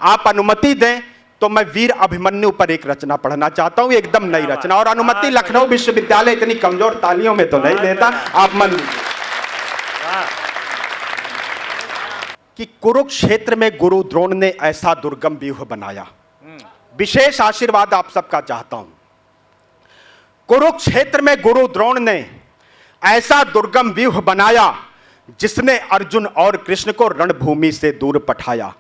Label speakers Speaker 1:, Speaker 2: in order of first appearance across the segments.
Speaker 1: आप अनुमति दें तो मैं वीर अभिमन्यु पर एक रचना पढ़ना चाहता हूं, एकदम नई रचना। और अनुमति लखनऊ विश्वविद्यालय इतनी कमजोर तालियों में तो नहीं देता, आप मान लीजिए कि कुरुक्षेत्र में गुरु द्रोण ने ऐसा दुर्गम व्यूह बनाया। विशेष आशीर्वाद आप सबका चाहता हूं। कुरुक्षेत्र में गुरु द्रोण ने ऐसा दुर्गम व्यूह बनाया जिसने अर्जुन और कृष्ण को रणभूमि से दूर पठाया।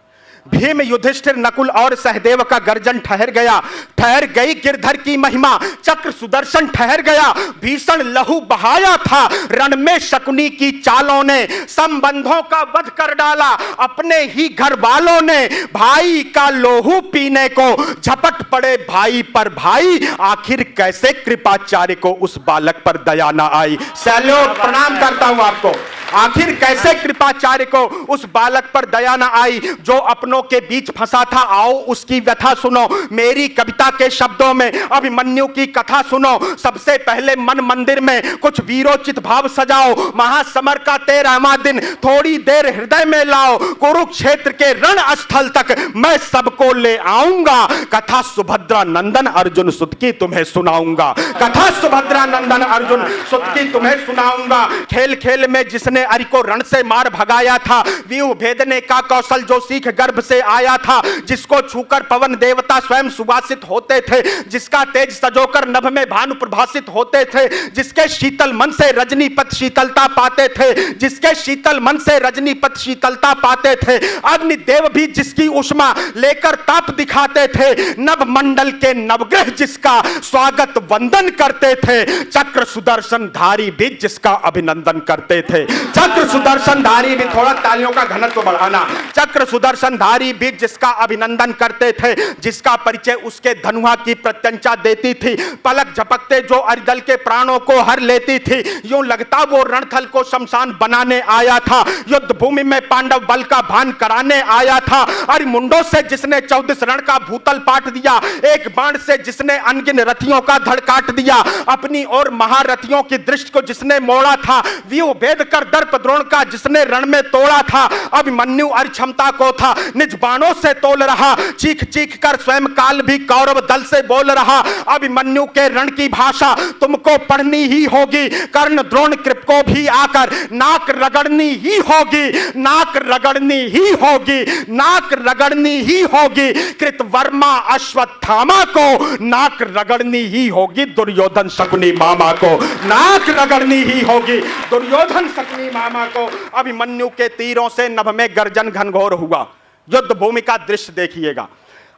Speaker 1: भीम, युधिष्ठिर, नकुल और सहदेव का गर्जन ठहर गया, ठहर गई गिरधर की महिमा, चक्र सुदर्शन ठहर गया, भीषण लहू बहाया था रण में शकुनी की चालों ने, संबंधों का वध कर डाला अपने ही घर वालों ने, भाई का लोहू पीने को झपट पड़े भाई पर भाई, आखिर कैसे कृपाचार्य को उस बालक पर दया ना आई। सैल्यूट, प्रणाम करता हूं आपको। आखिर कैसे कृपाचार्य को उस बालक पर दया न आई जो अपनों के बीच फंसा था। आओ उसकी व्यथा सुनो मेरी कविता के शब्दों में, अभिमन्यु की कथा सुनो। सबसे पहले मन मंदिर में कुछ वीरोचित भाव सजाओ, महासमर का 13वां दिन थोड़ी देर हृदय में लाओ, कुरुक्षेत्र के रण स्थल तक मैं सबको ले आऊंगा, कथा सुभद्रा नंदन अर्जुन सुत की तुम्हें सुनाऊंगा, कथा सुभद्रा नंदन अर्जुन सुत की तुम्हें सुनाऊंगा। खेल खेल में जिसने अरि को रण से मार भगाया था, व्यूह भेदने का कौशल जो सीख गर्भ से आया था, जिसको छूकर पवन देवता स्वयं सुवासित होते थे, जिसका तेज सजोकर नभ में भानु प्रभासित होते थे, जिसके शीतल मन से रजनीपत शीतलता पाते थे, जिसके शीतल मन से रजनीपत शीतलता पाते थे, अग्निदेव भी जिसकी उष्मा लेकर ताप दिखाते थे, नभ मंडल के नवग्रह जिसका स्वागत वंदन करते थे, चक्र सुदर्शन धारी भी जिसका अभिनंदन करते थे। चक्र सुदर्शन धारी भी, थोड़ा तालियों का घनत्व बढ़ाना, चक्र सुदर्शन धारी भी जिसका अभिनंदन करते थे, जिसका परिचय उसके धनुहा की प्रत्यंचा देती थी, पलक झपकते जो अरिदल के प्राणों को हर लेती थी, यूं लगता वो रणथल को शमशान बनाने आया था, युद्ध भूमि में पांडव बल का भान कराने आया था, अरिमुंडों से जिसने 14 रण का भूतल पाट दिया, एक बाण से जिसने अनगिन रथियों का धड़ काट दिया, अपनी और महारथियों की दृष्टि को जिसने मोड़ा था, व्यूह भेद कर दर्प द्रोण का जिसने रण में तोड़ा था, अभिमन्यु अरि क्षमता को था निज बाणों से तोल रहा, चीख चीख कर स्वयं काल भी कौरव दल से बोल रहा, अभिमन्यु के रण की भाषा तुमको पढ़नी ही होगी, कर्ण द्रोण कृप को भी आकर नाक रगड़नी ही होगी, नाक रगड़नी ही होगी, नाक रगड़नी ही होगी, कृतवर्मा अश्वत्थामा को नाक रगड़नी ही होगी, दुर्योधन शकुनी मामा को नाक रगड़नी ही होगी, दुर्योधन शकुनी मामा को। अभिमन्यु के तीरों से नभ में गर्जन घनघोर हुआ। युद्ध भूमि का दृश्य देखिएगा।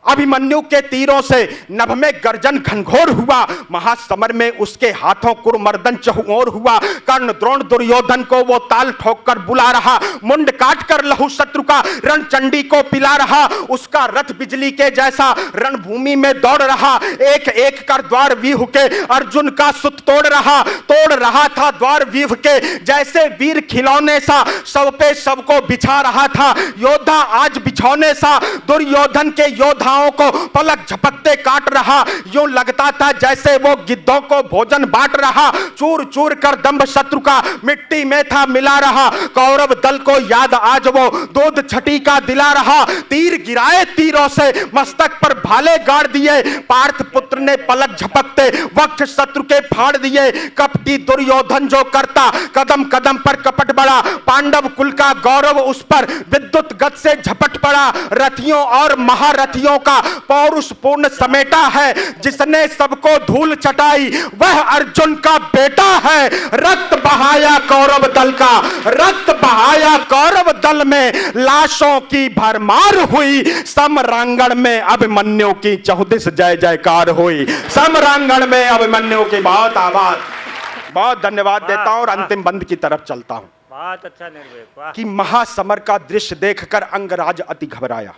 Speaker 1: अभिमन्यु के तीरों से नभ में गर्जन घनघोर हुआ, महासमर में उसके हाथों कुरमर्दन चहुओर हुआ, कर्ण द्रोण दुर्योधन को वो ताल ठोक कर बुला रहा, मुंड काट कर लहू शत्रु का रणचंडी को पिला रहा, उसका रथ बिजली के जैसा रणभूमि में दौड़ रहा, एक एक कर द्वार व्यूह के अर्जुन का सुत तोड़ रहा था द्वार व्यूह के, जैसे वीर खिलौने सा सब पे सबको बिछा रहा था, योद्धा आज बिछौने सा दुर्योधन के योद्धा को पलक झपकते काट रहा, यूं लगता था जैसे वो गिद्धों को भोजन बांट रहा, चूर चूर कर दंभ शत्रु का मिट्टी में था मिला रहा, कौरव दल को याद आज वो दूध छठी का दिला रहा, तीर गिराए तीरों से मस्तक पर भाले गाड़ दिए, पार्थ पुत्र ने पलक झपकते वक्त शत्रु के फाड़ दिए, कपटी दुर्योधन जो करता कदम कदम पर कपट बढ़ा, पांडव कुल का गौरव उस पर विद्युत गति से झपट पड़ा, रथियों और महारथियों का पौरुष पूर्ण समेटा है, जिसने सबको धूल चटाई वह अर्जुन का बेटा है, रक्त बहाया कौरव दल का, रक्त बहाया कौरव दल में लाशों की भरमार हुई, समरांगण में अभिमन्यु की 34 जय जयकार हुई, समरांगण में अभिमन्यु की बहुत आवाज। बहुत धन्यवाद देता हूं और अंतिम बंद की तरफ चलता हूं।
Speaker 2: बहुत अच्छा निर्भय
Speaker 1: कि महासमर का दृश्य देखकर अंगराज अति घबराया।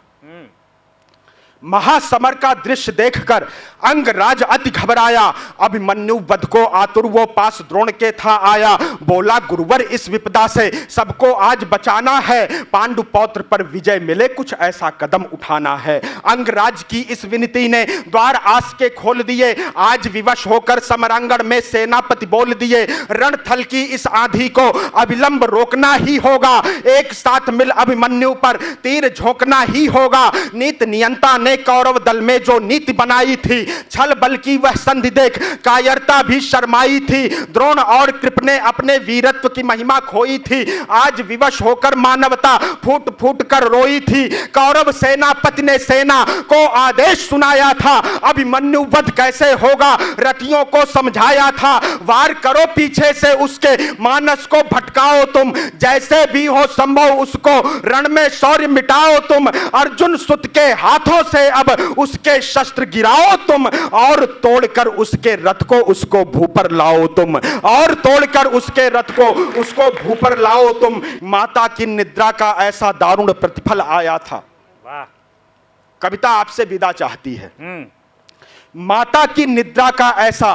Speaker 1: महासमर का दृश्य देखकर अंगराज अति घबराया। अभिमन्यु वध को आतुर वो पास द्रोण के था आया। बोला गुरुवर इस विपदा से सबको आज बचाना है। पांडु पौत्र पर विजय मिले कुछ ऐसा कदम उठाना है। अंगराज की इस विनती ने द्वार आस के खोल दिए। आज विवश होकर समरांगण में सेनापति बोल दिए, रणथल की इस आंधी को अविलंब रोकना ही होगा। एक साथ मिल अभिमन्यु पर तीर झोंकना ही होगा। नीति नियंता ने कौरव दल में जो नीति बनाई थी, छल बल की वह संधि देख कायरता भी शर्माई थी। द्रोण और कृप ने अपने वीरत्व की महिमा खोई थी। आज विवश होकर मानवता फूट फूट कर रोई थी। कौरव सेनापति ने सेना को आदेश सुनाया था, अभिमन्यु वध कैसे होगा रथियों को समझाया था। वार करो पीछे से उसके मानस को भटकाओ तुम, जैसे भी हो संभव उसको रण में शौर्य मिटाओ तुम। अर्जुन सुत के हाथों से अब उसके शस्त्र गिराओ तुम, और तोड़कर उसके रथ को उसको भू पर लाओ तुम, और तोड़कर उसके रथ को उसको भू पर लाओ तुम। माता की निद्रा का ऐसा दारुण प्रतिफल आया था।
Speaker 2: वाह।
Speaker 1: कविता आपसे विदा चाहती है। माता की निद्रा का ऐसा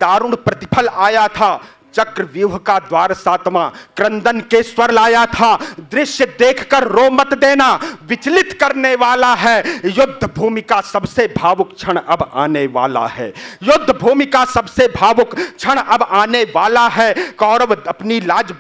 Speaker 1: दारुण प्रतिफल आया था। चक्रव्यूह का द्वार सातवां क्रंदन के स्वर लाया था। दृश्य देखकर रो मत देना, विचलित करने वाला है। युद्ध भूमि का सबसे भावुक क्षण अब आने वाला है। युद्ध भूमि का सबसे भावुक क्षण अब आने वाला है। कौरव अपनी लाज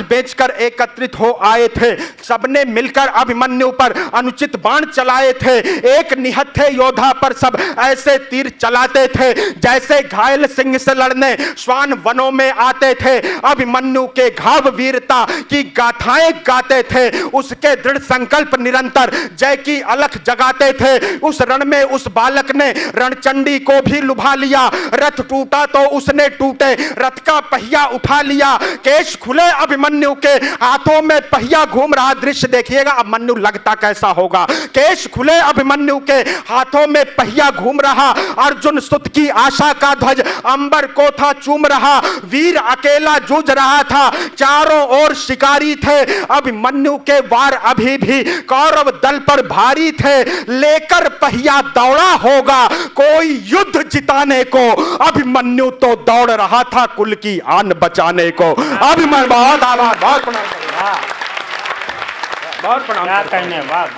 Speaker 1: बेचकर एकत्रित हो आए थे। सबने मिलकर अभिमन्यु पर अनुचित बाण चलाए थे। एक निहत्थे योद्धा पर सब ऐसे तीर चलाते थे जैसे घायल सिंह से लड़ने श्वान वनों में आते थे। अभिमन्यु के घाव वीरता की गाथाएं गाते थे। उसके दृढ़ संकल्प निरंतर जय की अलख जगाते थे। उस रण में उस बालक ने रणचंडी को भी लुभा लिया। रथ टूटा तो उसने टूटे रथ का पहिया उठा लिया। केश खुले अभिमन्यु के हाथों में पहिया घूम रहा। दृश्य देखिएगा अभिमन्यु लगता कैसा होगा। केश खुले अभिमन्यु के हाथों में पहिया घूम रहा। अर्जुन सुत की आशा का ध्वज अंबर को था चूम रहा। वीर अकेला जूझ रहा था, चारों ओर शिकारी थे। अभिमन्यु के वार अभी भी कौरव दल पर भारी थे। लेकर पहिया दौड़ा होगा कोई युद्ध जिताने को। अभिमन्यु तो दौड़ रहा था कुल की आन बचाने को। अभिमन्यु बहुत आभार, बहुत प्रणाम।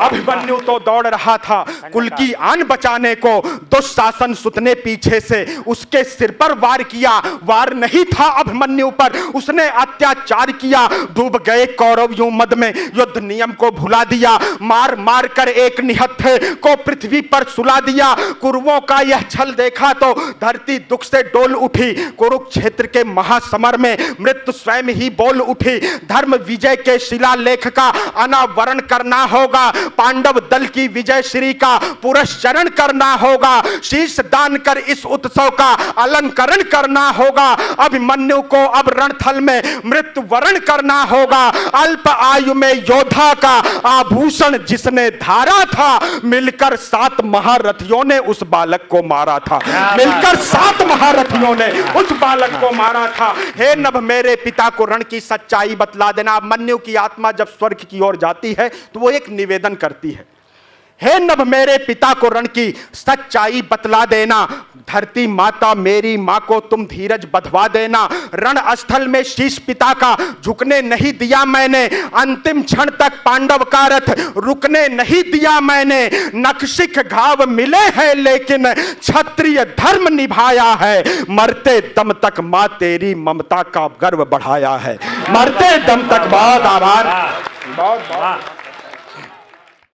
Speaker 1: अभिमन्यु तो दौड़ रहा था कुल की आन बचाने को। दुशासन सुत ने पीछे से उसके सिर पर वार किया। वार नहीं था अभिमन्यु पर, उसने अत्याचार किया। डूब गए कौरव यूं मद में, युद्ध नियम को भुला दिया। मार मार कर एक निहत्थे को पृथ्वी पर सुला दिया। कुरुओं का यह छल देखा तो धरती दुख से डोल उठी। कुरुक्षेत्र के महासमर में मृत्यु स्वयं ही बोल उठी। धर्म विजय के शिलालेख का अनावरण करना होगा। पांडव दल की विजय श्री का पुरस्चरण करना होगा। शीश दान कर इस उत्सव का अलंकरण करना होगा। अभिमन्यु को अब रणथल में मृत्यु वरण करना होगा। अल्प आयु में योद्धा का आभूषण जिसने धारा था, मिलकर 7 महारथियों ने उस बालक को मारा था। मिलकर 7 महारथियों ने उस बालक को मारा था। हे नभ मेरे पिता को रण की सच्चाई बतला देना। अभिमन्यु की आत्मा जब स्वर्ग की ओर जाती है तो वो एक निवेदन करती है, हे नभ मेरे पिता को रण की सच्चाई बतला देना। धरती माता मेरी मां को तुम धीरज बंधवा देना। रण स्थल में शीश पिता का झुकने नहीं दिया मैंने। अंतिम क्षण तक पांडव का रथ रुकने नहीं दिया मैंने। नखशिख घाव मिले हैं लेकिन क्षत्रिय धर्म निभाया है। मरते दम तक मां तेरी ममता का गर्व बढ़ाया है। मरते दम तक। बहुत आभार, बहुत बहुत।